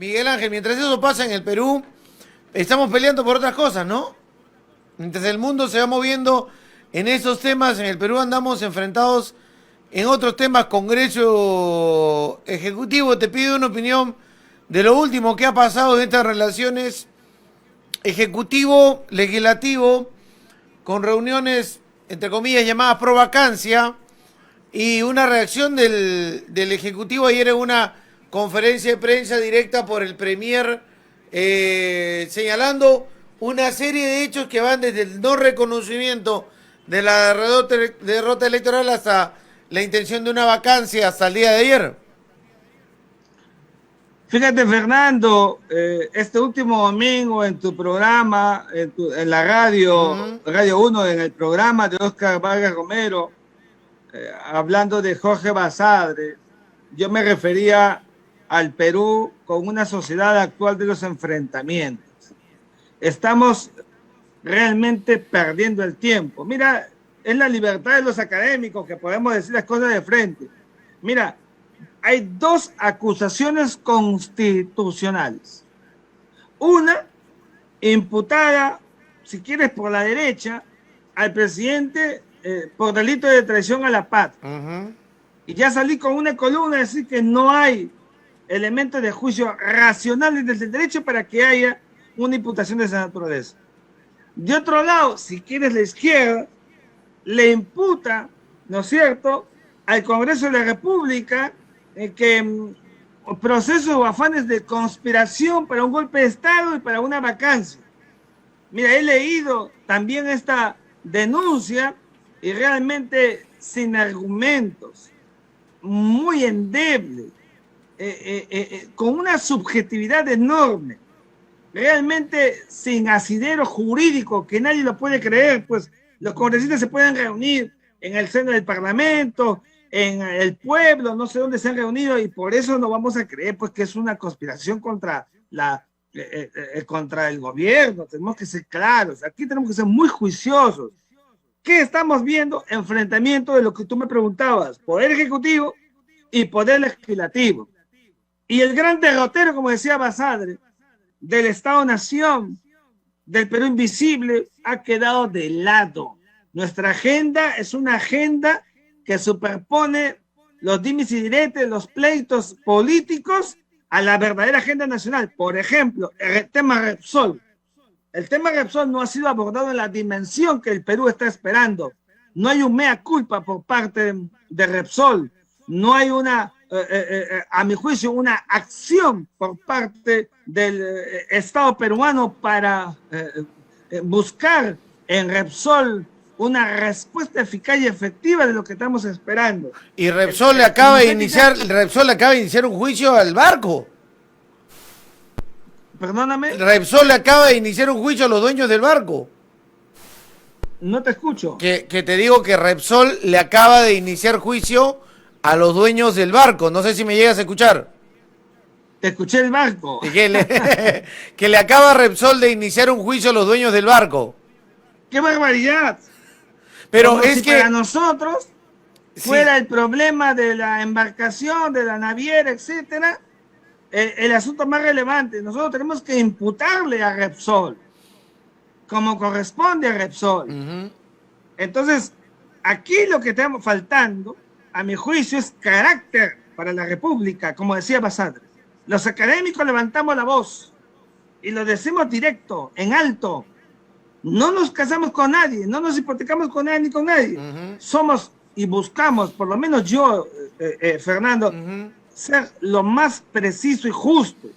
Miguel Ángel, mientras eso pasa en el Perú, estamos peleando por otras cosas, ¿no? Mientras el mundo se va moviendo en esos temas, en el Perú andamos enfrentados en otros temas. Congreso Ejecutivo, te pido una opinión de lo último que ha pasado en estas relaciones ejecutivo-legislativo, con reuniones, entre comillas, llamadas pro vacancia, y una reacción del Ejecutivo ayer en una conferencia de prensa directa por el Premier, señalando una serie de hechos que van desde el no reconocimiento de la derrota electoral hasta la intención de una vacancia hasta el día de ayer. Fíjate, Fernando, este último domingo en tu programa, en la radio, Radio 1, en el programa de Oscar Vargas Romero, hablando de Jorge Basadre, yo me refería al Perú con una sociedad actual de los enfrentamientos. Estamos realmente perdiendo el tiempo. Mira, es la libertad de los académicos que podemos decir las cosas de frente. Mira, hay dos acusaciones constitucionales. Una, imputada, si quieres, por la derecha, al presidente por delito de traición a la patria. Y ya salí con una columna a decir que no hay elementos de juicio racionales desde el derecho para que haya una imputación de esa naturaleza. De otro lado, si quieres, la izquierda le imputa, ¿no es cierto?, al Congreso de la República que procesos o afanes de conspiración para un golpe de Estado y para una vacancia. Mira, he leído también esta denuncia y realmente sin argumentos, muy endeble, con una subjetividad enorme, realmente sin asidero jurídico que nadie lo puede creer. Pues los congresistas se pueden reunir en el seno del Parlamento, en el pueblo, no sé dónde se han reunido, y por eso no vamos a creer pues que es una conspiración contra contra el gobierno. Tenemos que ser claros, aquí tenemos que ser muy juiciosos. ¿Qué estamos viendo? Enfrentamiento de lo que tú me preguntabas, poder ejecutivo y poder legislativo. Y el gran derrotero, como decía Basadre, del Estado-Nación, del Perú invisible, ha quedado de lado. Nuestra agenda es una agenda que superpone los dimes y diretes, los pleitos políticos a la verdadera agenda nacional. Por ejemplo, el tema Repsol. El tema Repsol no ha sido abordado en la dimensión que el Perú está esperando. No hay un mea culpa por parte de Repsol. No hay a mi juicio, una acción por parte del Estado peruano para buscar en Repsol una respuesta eficaz y efectiva de lo que estamos esperando. Y Repsol le acaba de iniciar un juicio al barco. Perdóname. Repsol le acaba de iniciar un juicio a los dueños del barco. No te escucho. Que te digo que Repsol le acaba de iniciar juicio a los dueños del barco. No sé si me llegas a escuchar. Te escuché el barco. Que le acaba Repsol de iniciar un juicio a los dueños del barco. ¡Qué barbaridad! Pero como es si que para nosotros fuera el problema de la embarcación, de la naviera, etcétera, el asunto más relevante. Nosotros tenemos que imputarle a Repsol como corresponde a Repsol. Entonces, aquí lo que estamos faltando, a mi juicio, es carácter para la República, como decía Basadre. Los académicos levantamos la voz y lo decimos directo, en alto. No nos casamos con nadie, no nos hipotecamos con nadie ni con nadie. Somos y buscamos, por lo menos yo, Fernando, ser lo más preciso y justo.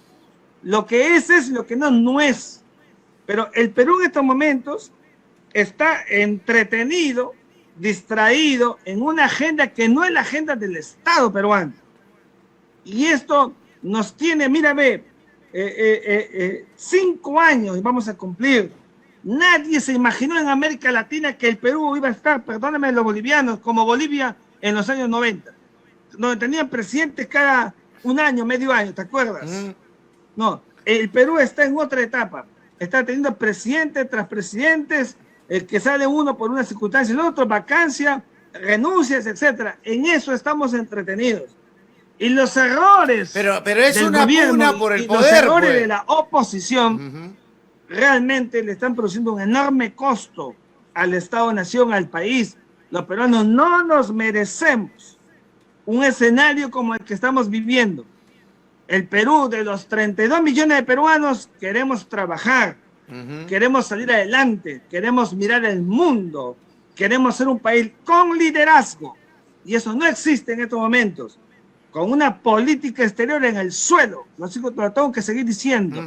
Lo que es lo que no es. Pero el Perú en estos momentos está entretenido, distraído en una agenda que no es la agenda del Estado peruano. Y esto nos tiene, mírame, 5 años y vamos a cumplir. Nadie se imaginó en América Latina que el Perú iba a estar, perdónenme los bolivianos, como Bolivia en los años 90, donde tenían presidentes cada un año, medio año, ¿te acuerdas? No, el Perú está en otra etapa. Está teniendo presidentes tras presidentes, el que sale uno por una circunstancia, el otro vacancia, renuncias, etcétera. En eso estamos entretenidos. Y los errores pero es del una gobierno pugna por el y poder, los errores pues. de la oposición realmente le están produciendo un enorme costo al Estado-Nación, al país. Los peruanos no nos merecemos un escenario como el que estamos viviendo. El Perú, de los 32 millones de peruanos, queremos trabajar, queremos salir adelante, queremos mirar el mundo, queremos ser un país con liderazgo. Y eso no existe en estos momentos. Con una política exterior en el suelo, lo tengo que seguir diciendo,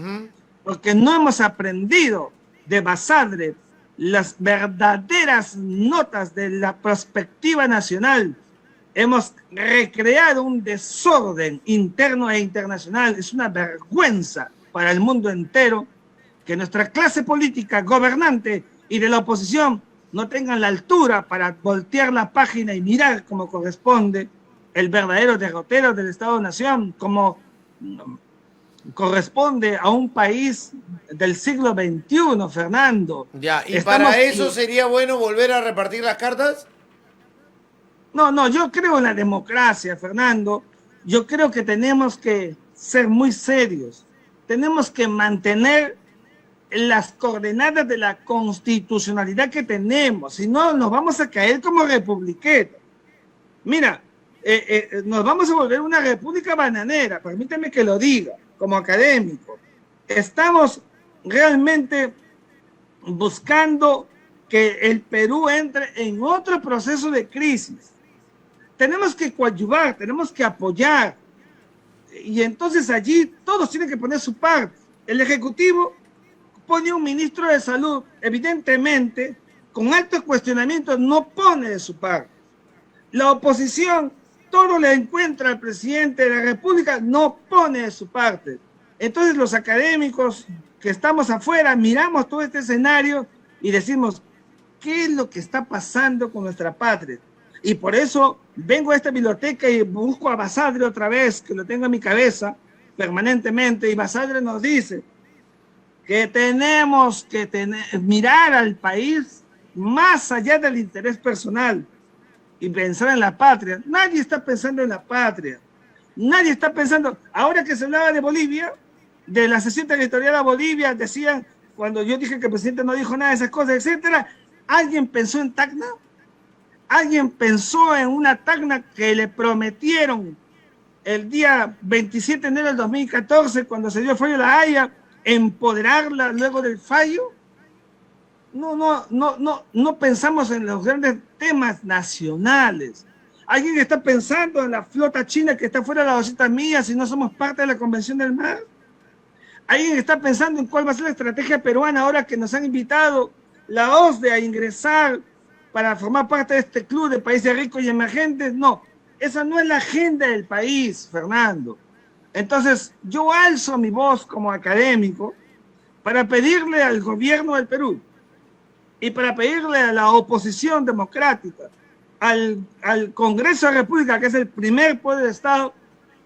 porque no hemos aprendido de Basadre las verdaderas notas de la perspectiva nacional. Hemos recreado un desorden interno e internacional. Es una vergüenza para el mundo entero que nuestra clase política gobernante y de la oposición no tengan la altura para voltear la página y mirar como corresponde el verdadero derrotero del Estado-Nación, como corresponde a un país del siglo XXI, Fernando. Ya, ¿y para eso sería bueno volver a repartir las cartas? No, yo creo en la democracia, Fernando. Yo creo que tenemos que ser muy serios. Tenemos que mantener las coordenadas de la constitucionalidad que tenemos. Si no, nos vamos a caer como republiqueros. Mira, nos vamos a volver una república bananera, permíteme que lo diga, como académico. Estamos realmente buscando que el Perú entre en otro proceso de crisis. Tenemos que coadyuvar, tenemos que apoyar. Y entonces allí todos tienen que poner su parte. El Ejecutivo pone un ministro de Salud, evidentemente, con altos cuestionamientos, no pone de su parte. La oposición todo le encuentra al presidente de la República, no pone de su parte. Entonces los académicos que estamos afuera miramos todo este escenario y decimos, ¿qué es lo que está pasando con nuestra patria? Y por eso vengo a esta biblioteca y busco a Basadre otra vez, que lo tengo en mi cabeza permanentemente, y Basadre nos dice que tenemos que mirar al país más allá del interés personal y pensar en la patria. Nadie está pensando en la patria. Nadie está pensando. Ahora que se hablaba de Bolivia, de la cesión territorial a Bolivia, decían, cuando yo dije que el presidente no dijo nada de esas cosas, etcétera, ¿alguien pensó en Tacna? ¿Alguien pensó en una Tacna que le prometieron el día 27 de enero del 2014, cuando se dio el fallo de La Haya, empoderarla luego del fallo? No pensamos en los grandes temas nacionales. ¿Alguien está pensando en la flota china que está fuera de las 200 millas y no somos parte de la Convención del Mar? ¿Alguien está pensando en cuál va a ser la estrategia peruana ahora que nos han invitado la OSDE a ingresar para formar parte de este club de países ricos y emergentes? No, esa no es la agenda del país, Fernando. Entonces, yo alzo mi voz como académico para pedirle al gobierno del Perú y para pedirle a la oposición democrática, al Congreso de la República, que es el primer poder de Estado,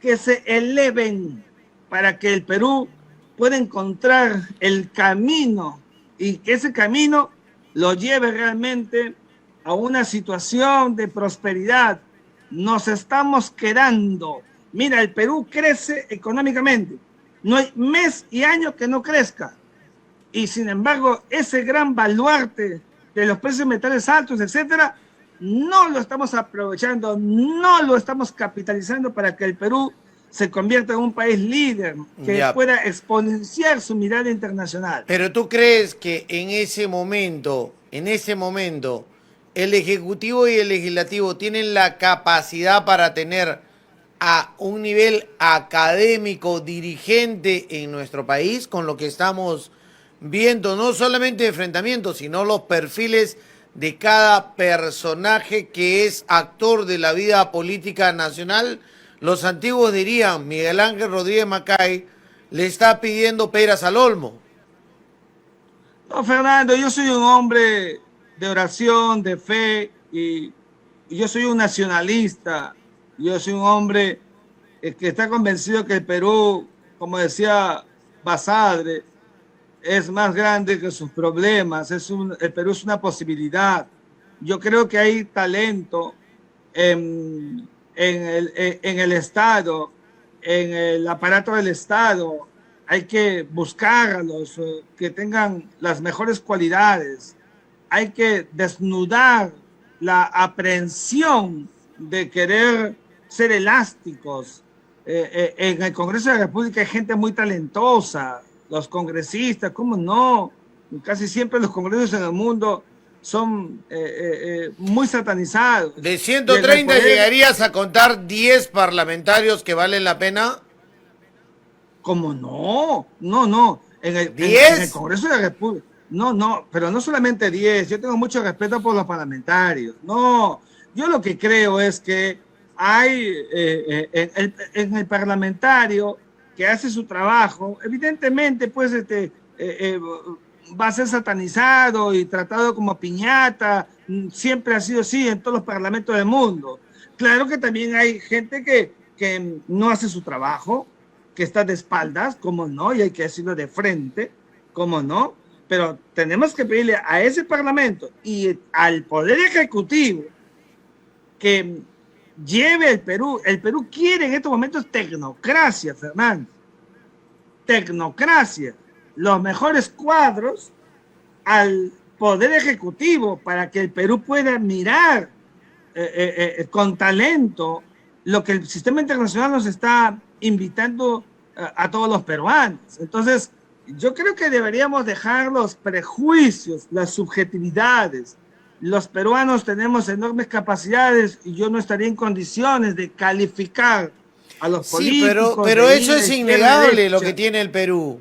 que se eleven para que el Perú pueda encontrar el camino y que ese camino lo lleve realmente a una situación de prosperidad. Nos estamos quedando. Mira, el Perú crece económicamente. No hay mes y año que no crezca. Y sin embargo, ese gran baluarte de los precios de metales altos, etcétera, no lo estamos aprovechando, no lo estamos capitalizando para que el Perú se convierta en un país líder que pueda exponenciar su mirada internacional. Pero ¿tú crees que en ese momento, el Ejecutivo y el Legislativo tienen la capacidad para tener a un nivel académico dirigente en nuestro país, con lo que estamos viendo, no solamente de enfrentamientos, sino los perfiles de cada personaje que es actor de la vida política nacional? Los antiguos dirían, Miguel Ángel Rodríguez Macay le está pidiendo peras al olmo. No, Fernando, yo soy un hombre de oración, de fe, y yo soy un nacionalista. Yo soy un hombre que está convencido que el Perú, como decía Basadre, es más grande que sus problemas. El Perú es una posibilidad. Yo creo que hay talento en en el Estado, en el aparato del Estado. Hay que buscar a los que tengan las mejores cualidades. Hay que desnudar la aprehensión de querer ser elásticos. En el Congreso de la República hay gente muy talentosa, los congresistas, ¿cómo no? Casi siempre los congresos en el mundo son muy satanizados. ¿De 130 llegarías a contar 10 parlamentarios que valen la pena? ¿Cómo no? No. En el Congreso de la República. No, pero no solamente 10. Yo tengo mucho respeto por los parlamentarios. No, yo lo que creo es que hay en el parlamentario que hace su trabajo, evidentemente, pues, va a ser satanizado y tratado como piñata. Siempre ha sido así en todos los parlamentos del mundo. Claro que también hay gente que no hace su trabajo, que está de espaldas, como no, y hay que decirlo de frente, como no, pero tenemos que pedirle a ese parlamento y al Poder Ejecutivo que lleve el Perú. El Perú quiere en estos momentos tecnocracia, Fernando. Tecnocracia. Los mejores cuadros al Poder Ejecutivo para que el Perú pueda mirar con talento lo que el sistema internacional nos está invitando a todos los peruanos. Entonces, yo creo que deberíamos dejar los prejuicios, las subjetividades. Los peruanos tenemos enormes capacidades y yo no estaría en condiciones de calificar a los políticos. Sí, pero eso es innegable lo que tiene el Perú.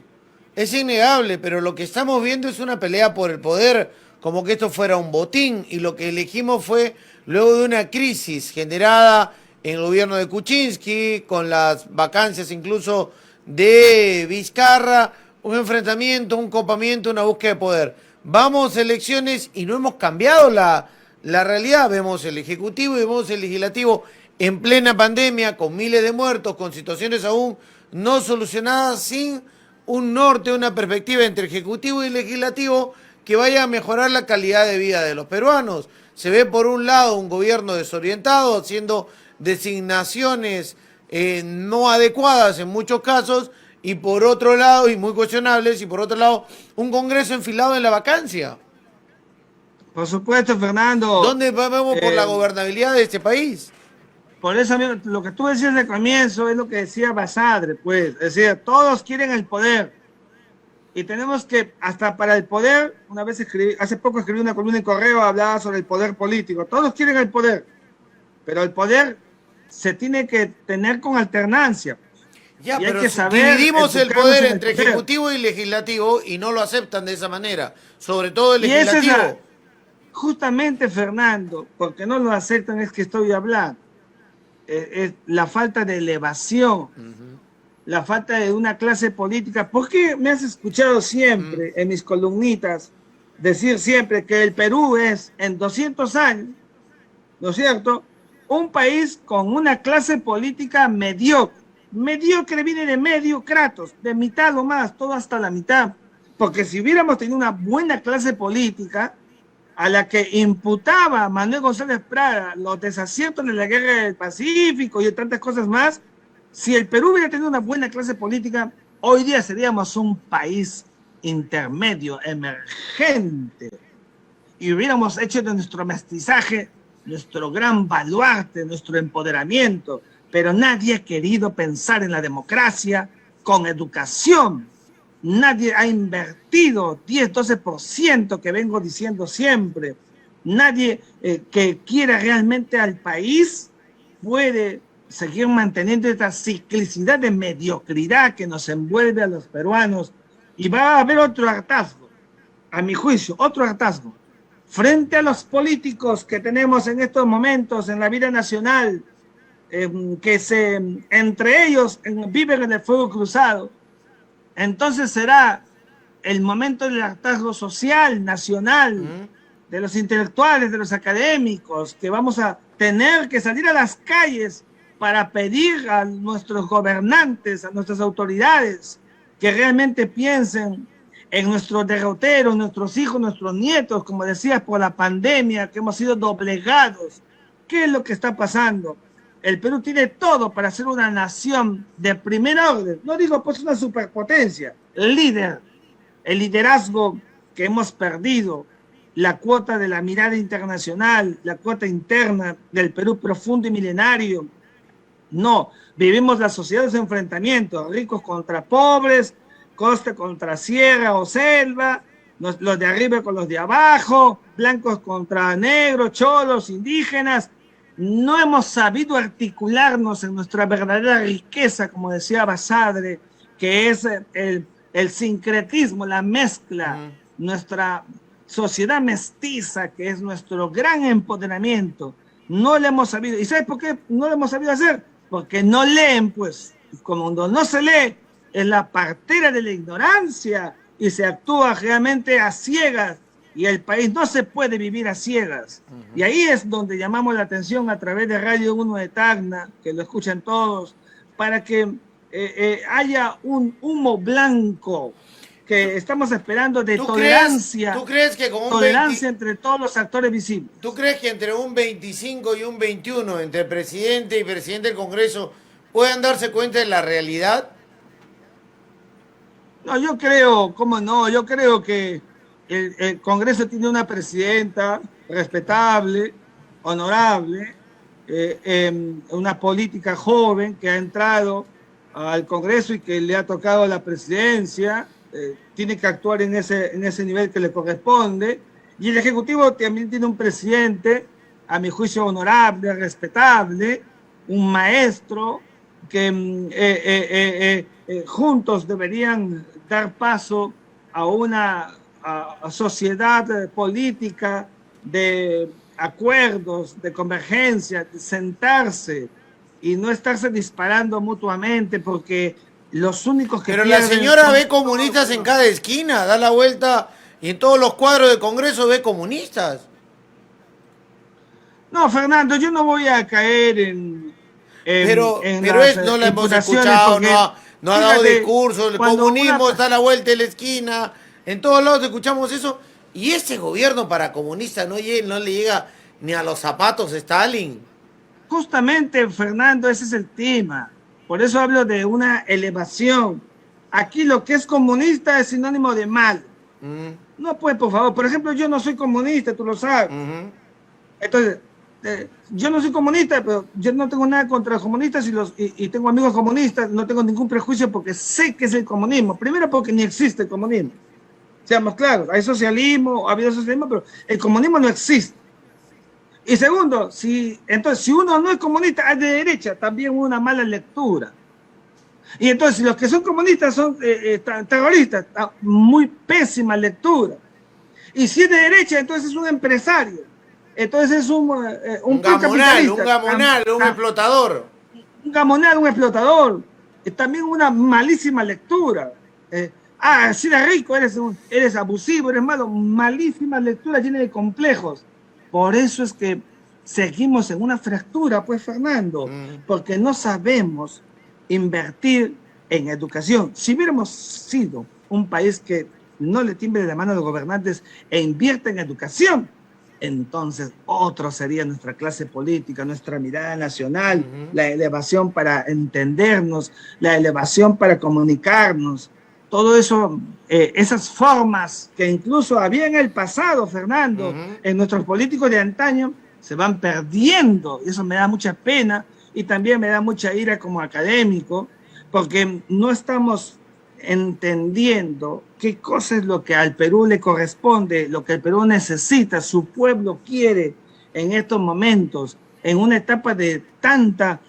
Es innegable, pero lo que estamos viendo es una pelea por el poder, como que esto fuera un botín, y lo que elegimos fue, luego de una crisis generada en el gobierno de Kuczynski, con las vacancias incluso de Vizcarra, un enfrentamiento, un copamiento, una búsqueda de poder. Vamos a elecciones y no hemos cambiado la realidad. Vemos el Ejecutivo y vemos el Legislativo en plena pandemia, con miles de muertos, con situaciones aún no solucionadas, sin un norte, una perspectiva entre Ejecutivo y Legislativo que vaya a mejorar la calidad de vida de los peruanos. Se ve por un lado un gobierno desorientado, haciendo designaciones no adecuadas en muchos casos, y por otro lado, y muy cuestionables, y por otro lado, un Congreso enfilado en la vacancia. Por supuesto, Fernando. ¿Dónde vamos por la gobernabilidad de este país? Por eso, amigo, lo que tú decías de comienzo es lo que decía Basadre, pues. Es decir, todos quieren el poder. Y tenemos que, hasta para el poder, una vez hace poco escribí una columna en Correo, hablaba sobre el poder político. Todos quieren el poder, pero el poder se tiene que tener con alternancia. Ya, y pero hay que saber dividimos el poder entre Ejecutivo y Legislativo y no lo aceptan de esa manera, sobre todo el Legislativo. Justamente, Fernando, porque no lo aceptan es que estoy hablando. Es la falta de elevación, la falta de una clase política. ¿Por qué me has escuchado siempre en mis columnitas decir siempre que el Perú es en 200 años, ¿no es cierto?, un país con una clase política mediocre? Mediocre viene de medio, Kratos, de mitad o más, todo hasta la mitad. Porque si hubiéramos tenido una buena clase política, a la que imputaba Manuel González Prada los desaciertos de la Guerra del Pacífico y tantas cosas más, si el Perú hubiera tenido una buena clase política, hoy día seríamos un país intermedio, emergente, y hubiéramos hecho de nuestro mestizaje nuestro gran baluarte, nuestro empoderamiento. Pero nadie ha querido pensar en la democracia con educación. Nadie ha invertido 10-12% que vengo diciendo siempre. Nadie que quiera realmente al país puede seguir manteniendo esta ciclicidad de mediocridad que nos envuelve a los peruanos. Y va a haber otro hartazgo, a mi juicio, otro hartazgo. Frente a los políticos que tenemos en estos momentos en la vida nacional, que entre ellos viven en el fuego cruzado, entonces será el momento del hartazgo social, nacional, de los intelectuales, de los académicos, que vamos a tener que salir a las calles para pedir a nuestros gobernantes, a nuestras autoridades, que realmente piensen en nuestros derroteros, nuestros hijos, nuestros nietos, como decías, por la pandemia, que hemos sido doblegados. ¿Qué es lo que está pasando? el Perú tiene todo para ser una nación de primer orden. No digo pues una superpotencia, líder, el liderazgo que hemos perdido, la cuota de la mirada internacional, la cuota interna del Perú profundo y milenario. No, vivimos la sociedad de enfrentamientos, ricos contra pobres, costa contra sierra o selva, los de arriba con los de abajo, blancos contra negros, cholos, indígenas. No hemos sabido articularnos en nuestra verdadera riqueza, como decía Basadre, que es el sincretismo, la mezcla, nuestra sociedad mestiza, que es nuestro gran empoderamiento. No lo hemos sabido. ¿Y sabes por qué no lo hemos sabido hacer? Porque no leen, pues. Como no se lee, es la partera de la ignorancia y se actúa realmente a ciegas. Y el país no se puede vivir a ciegas. Y ahí es donde llamamos la atención a través de Radio 1 de Tacna, que lo escuchan todos, para que haya un humo blanco que estamos esperando de tolerancia. ¿Tú crees que con un tolerancia entre todos los actores visibles? ¿Tú crees que entre un 25 y un 21, entre presidente y presidente del Congreso, puedan darse cuenta de la realidad? No, yo creo, ¿cómo no? Yo creo que el Congreso tiene una presidenta respetable, honorable, una política joven que ha entrado al Congreso y que le ha tocado la presidencia, tiene que actuar en ese nivel que le corresponde, y el Ejecutivo también tiene un presidente, a mi juicio, honorable, respetable, un maestro, que juntos deberían dar paso a una sociedad política de acuerdos, de convergencia, de sentarse y no estarse disparando mutuamente, porque los únicos que... Pero la señora ve comunistas en cada esquina, da la vuelta y en todos los cuadros de Congreso ve comunistas. No, Fernando, yo no voy a caer pero no la hemos escuchado, no ha dado discursos, el comunismo está a la vuelta de la esquina, en todos lados escuchamos eso, y ese gobierno para comunista no le llega ni a los zapatos Stalin. Justamente, Fernando, ese es el tema. Por eso hablo de una elevación. Aquí lo que es comunista es sinónimo de mal. No, pues, por favor. Por ejemplo, yo no soy comunista, tú lo sabes. Entonces, yo no soy comunista, pero yo no tengo nada contra los comunistas y tengo amigos comunistas. No tengo ningún prejuicio porque sé que es el comunismo. Primero, porque ni existe el comunismo. Seamos claros, hay socialismo, ha habido socialismo, pero el comunismo no existe. Y segundo, entonces, si uno no es comunista, es de derecha, también una mala lectura. Y entonces, si los que son comunistas son terroristas, muy pésima lectura. Y si es de derecha, entonces es un empresario. Entonces es un gamonal, un explotador. Un gamonal, un explotador. También una malísima lectura. Si eres rico, eres abusivo, eres malo. Malísima lectura, llena de complejos. Por eso es que seguimos en una fractura, pues, Fernando, porque no sabemos invertir en educación. Si hubiéramos sido un país que no le tiemble de mano a los gobernantes e invierte en educación, entonces otro sería nuestra clase política, nuestra mirada nacional, la elevación para entendernos, la elevación para comunicarnos. Todo eso, esas formas que incluso había en el pasado, Fernando, en nuestros políticos de antaño, se van perdiendo. Y eso me da mucha pena y también me da mucha ira como académico, porque no estamos entendiendo qué cosa es lo que al Perú le corresponde, lo que el Perú necesita, su pueblo quiere en estos momentos, en una etapa de tanta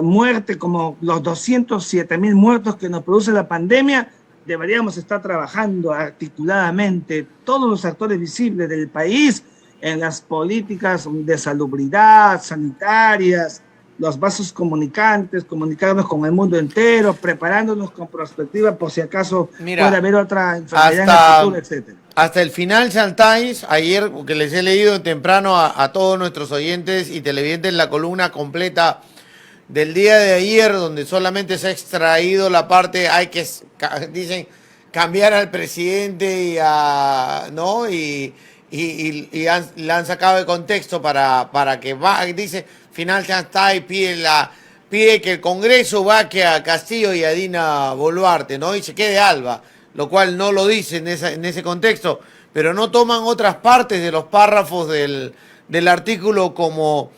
muerte como los 207,000 muertos que nos produce la pandemia. Deberíamos estar trabajando articuladamente todos los actores visibles del país en las políticas de salubridad, sanitarias, los vasos comunicantes, comunicarnos con el mundo entero, preparándonos con perspectiva por si acaso puede haber otra enfermedad en el futuro, etc. Hasta el Financial Times, ayer, que les he leído temprano a todos nuestros oyentes y televidentes la columna completa del día de ayer, donde solamente se ha extraído la parte, dicen, cambiar al presidente la han sacado de contexto para que dice, final ya está y pide que el Congreso vaque a Castillo y a Dina Boluarte, ¿no? Y se quede Alba, lo cual no lo dice en ese contexto, pero no toman otras partes de los párrafos del artículo, como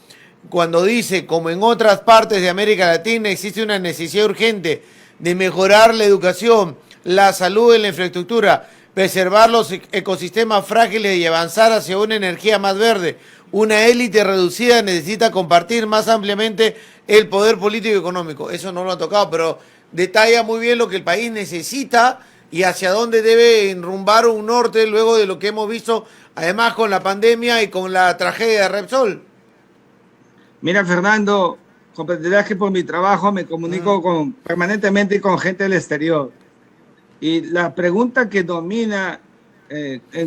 cuando dice, como en otras partes de América Latina existe una necesidad urgente de mejorar la educación, la salud y la infraestructura, preservar los ecosistemas frágiles y avanzar hacia una energía más verde. Una élite reducida necesita compartir más ampliamente el poder político y económico. Eso no lo ha tocado, pero detalla muy bien lo que el país necesita y hacia dónde debe enrumbar un norte luego de lo que hemos visto, además con la pandemia y con la tragedia de Repsol. Mira, Fernando, comprenderás que por mi trabajo me comunico permanentemente con gente del exterior. Y la pregunta que domina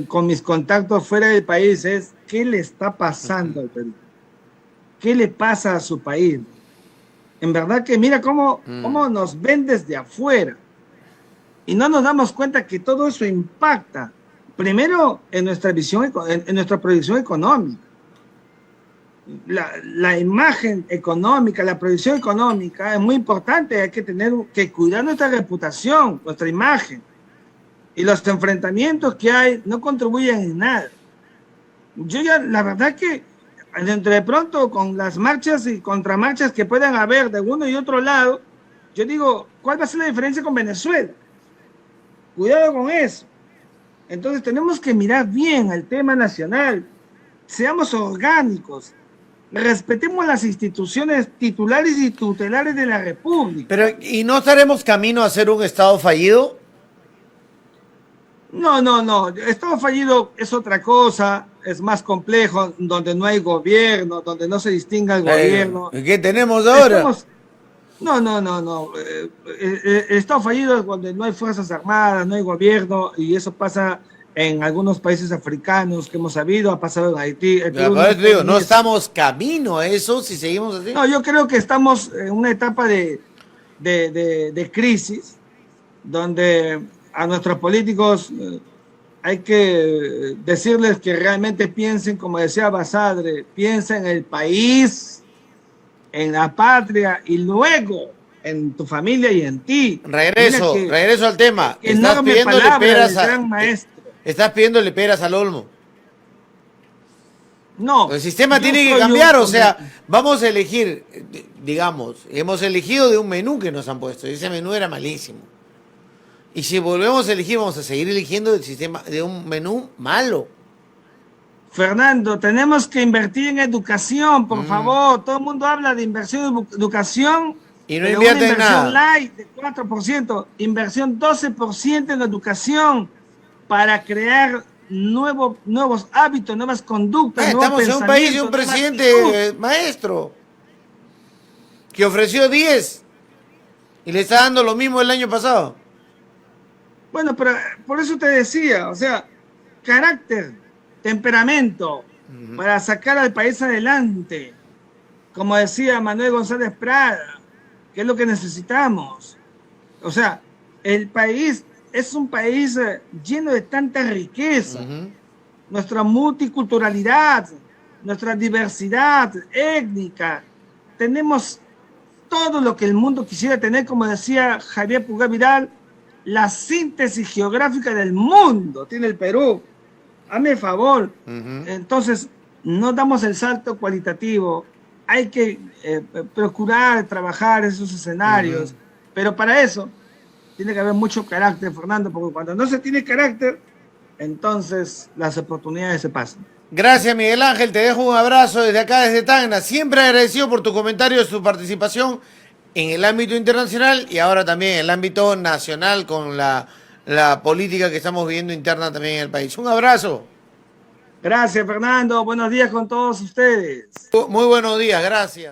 con mis contactos fuera del país es: ¿qué le está pasando al Perú? ¿Qué le pasa a su país? En verdad que mira cómo nos ven desde afuera. Y no nos damos cuenta que todo eso impacta, primero, en nuestra visión, en nuestra proyección económica. La imagen económica, la proyección económica es muy importante. Hay que cuidar nuestra reputación, nuestra imagen. Y los enfrentamientos que hay no contribuyen en nada. Yo ya, la verdad que, dentro de pronto, con las marchas y contramarchas que puedan haber de uno y otro lado, yo digo, ¿cuál va a ser la diferencia con Venezuela? Cuidado con eso. Entonces tenemos que mirar bien el tema nacional. Seamos orgánicos. Respetemos las instituciones titulares y tutelares de la República. Pero, ¿y no estaremos camino a ser un Estado fallido? No. Estado fallido es otra cosa, es más complejo, donde no hay gobierno, donde no se distinga el gobierno. ¿Qué tenemos ahora? No. El Estado fallido es donde no hay fuerzas armadas, no hay gobierno, y eso pasa en algunos países africanos que hemos sabido, ha pasado en Haití. No estamos camino a eso si seguimos así. No, yo creo que estamos en una etapa de crisis, donde a nuestros políticos hay que decirles que realmente piensen, como decía Basadre, piensa en el país, en la patria y luego en tu familia y en ti. Regreso al tema. Estás pidiéndole peras al olmo. No. El sistema tiene que cambiar, o sea, vamos a elegir, digamos, hemos elegido de un menú que nos han puesto, y ese menú era malísimo. Y si volvemos a elegir, vamos a seguir eligiendo del sistema de un menú malo. Fernando, tenemos que invertir en educación, por favor. Todo el mundo habla de inversión en educación. Y no invierte en nada. Inversión light de 4%, inversión 12% en educación para crear nuevos hábitos, nuevas conductas. Estamos en un país de un presidente maestro que ofreció 10 y le está dando lo mismo el año pasado. Bueno, pero por eso te decía, o sea, carácter, temperamento, para sacar al país adelante. Como decía Manuel González Prada, que es lo que necesitamos. O sea, el país es un país lleno de tanta riqueza. Nuestra multiculturalidad, nuestra diversidad étnica. Tenemos todo lo que el mundo quisiera tener, como decía Javier Pulgar Vidal, la síntesis geográfica del mundo tiene el Perú. Hazme el favor. Entonces, no damos el salto cualitativo. Hay que procurar trabajar esos escenarios. Pero para eso tiene que haber mucho carácter, Fernando, porque cuando no se tiene carácter, entonces las oportunidades se pasan. Gracias, Miguel Ángel. Te dejo un abrazo desde acá, desde Tacna. Siempre agradecido por tu comentario, su participación en el ámbito internacional y ahora también en el ámbito nacional con la política que estamos viviendo interna también en el país. Un abrazo. Gracias, Fernando. Buenos días con todos ustedes. Muy buenos días, gracias.